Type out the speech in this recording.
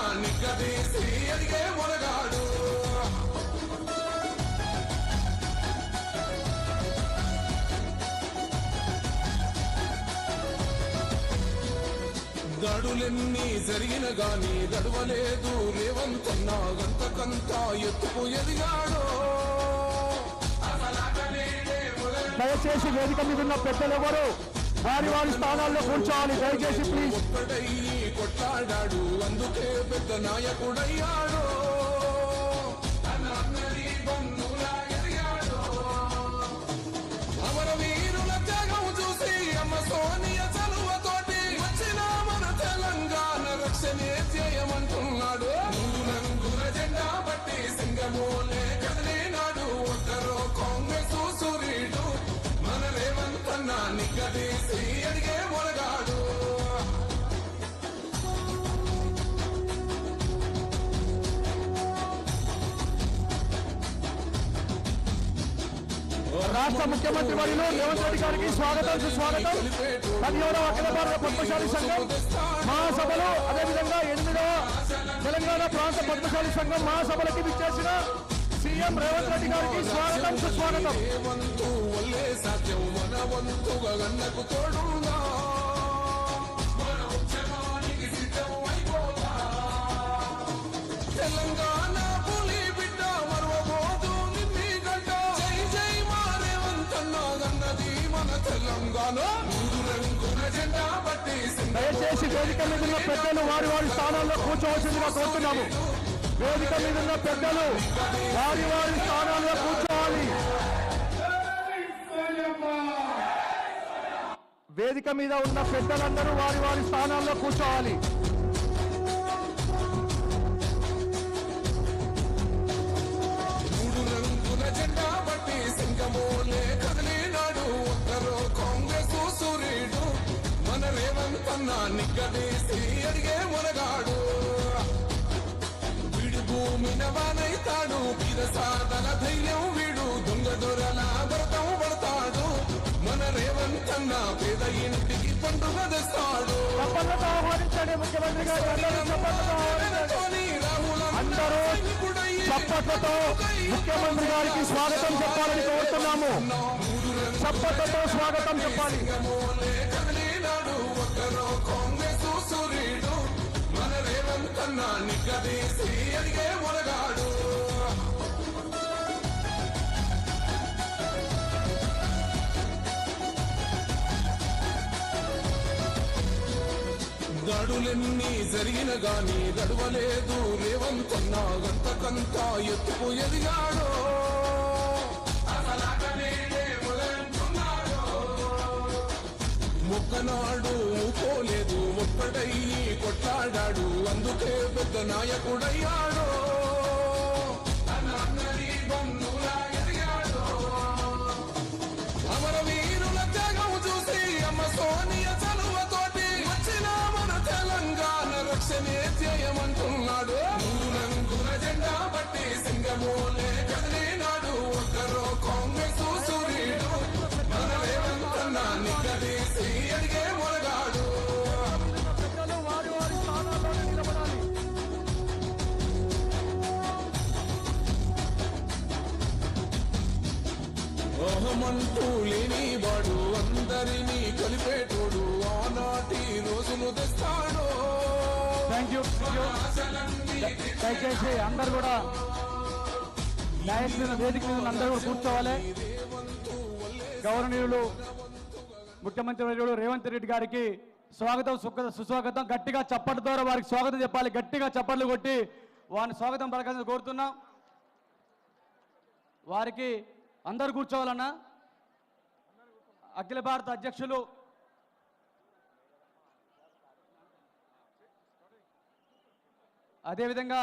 కన్నా నిగ్గదీసి అడిగే మొనగాడు దాడులెన్ని జరిగిన గాని దడవలేదు రేవంతన్నా గంతకంతా ఎత్తుకు ఎదిగాడో దయచేసి వేదిక మీద ఉన్న పెద్దలెవరు వారి వారి స్థానాల్లో కూర్చోవాలి. దయచేసి ప్లీజ్. ఒక్కడయ్యి కొట్లాడాడు అందుకే పెద్ద నాయకుడయ్యాడు అమరవీరుల త్యాగం చూసి అమ్మ సోనియ చలువతోటి వచ్చిన మన తెలంగాణ రక్షణే చేయమంటున్నాడు. రంగుల జెండా బట్టి సింగమోలే కదిలినాడు ఒక్కరో కాంగ్రెస్ సూర్యుడు మన రేవంతన్న నిగ్గదీసి అడిగే మొనగాడు. రాష్ట్ర ముఖ్యమంత్రి వర్యులు రేవంత్ రెడ్డి గారికి స్వాగతం సుస్వాగతం. 17వ అఖిల భారత పద్మశాలి సంఘం మహాసభలు అదేవిధంగా 8వ తెలంగాణ ప్రాంత పద్మశాలి సంఘం మహాసభలకి విచ్చేసిన సీఎం రేవంత్ రెడ్డి గారికి స్వాగతం సుస్వాగతం. తెలంగాణ పులి బిడ్డ మరవబోదు నిమ్మి గడ్డ జై జై మా రేవంతన్న గన్నది మన తెలంగాణ రంగుల జెండా బట్టి దయచేసి వేదిక మీద ఉన్న పెద్దలు వారి వారి స్థానాల్లో కూర్చోవలసిందిగా కోరుతున్నాము. వేదిక మీద ఉన్న పెద్దలు వారి వారి స్థానాల్లో కూర్చోవాలి. వేదిక మీద ఉన్న పెద్దలందరూ వారి వారి స్థానాల్లో కూర్చోవాలి. రంగుల జెండా బట్టి సింగమోలే కదిలినాడు ఒక్కరో కాంగ్రెస్ సూర్యుడు మన రేవంతన్న నిగ్గదీసి అడిగే మొనగాడు. వీడు భూమిన వానైతాడు వీరసాదల ధైర్యం వీడు దొంగ దొరల భరతం పడతాడు మన రేవంతన్న పేద ఇంటికి పండుగ తెస్తాడు. ముఖ్యమంత్రి గారు అందరూ చప్పట్లతో ముఖ్యమంత్రి గారికి స్వాగతం చెప్పాలని కోరుతున్నాము. చప్పట్లతో స్వాగతం చెప్పాలి. కాంగ్రెస్ సూర్యుడు మన రేవంతన్న నిగ్గదీసి అడిగే మొనగాడు. దాడులెన్ని జరిగిన గాని దడవలేదు రేవంతన్న గంతకంతా ఎత్తుకు ఎదిగాడో మొక్కనాడు పోలేదు ఒక్కడయ్యి కొట్లాడాడు అందుకే పెద్ద నాయకుడయ్యాడు. అమరవీరుల త్యాగం చూసి అమ్మ సోనియ చలువతోటి వచ్చిన మన తెలంగాణ రక్షణే చేయమంటున్నాడు. రంగుల జెండా బట్టి సింగమోలే కదిలినాడు ఒక్కరో కాంగ్రెస్ సూర్యుడు మన రేవంతన్న నిగ్గదీసి అడిగే మొనగాడు. వారి వారి స్థానాల్లోనే నిలబడాలి. ఓహమంటూ లేనివాడు అందరినీ కలిపేటోడు ఆనాటి రోజులు తెస్తాడు. Thank you. దయచేసి అందరు కూడా న్యాయస్థాన వేదిక మీద అందరూ కూడా కూర్చోవాలి. గౌరవనీయులు ముఖ్యమంత్రి వర్యులు రేవంత్ రెడ్డి గారికి స్వాగతం సుస్వాగతం. గట్టిగా చప్పట్ల ద్వారా వారికి స్వాగతం చెప్పాలి. గట్టిగా చప్పట్లు కొట్టి వారిని స్వాగతం పలకాలని కోరుతున్నాం. వారికి అందరు కూర్చోవాలన్నా. అఖిల భారత అధ్యక్షులు అదేవిధంగా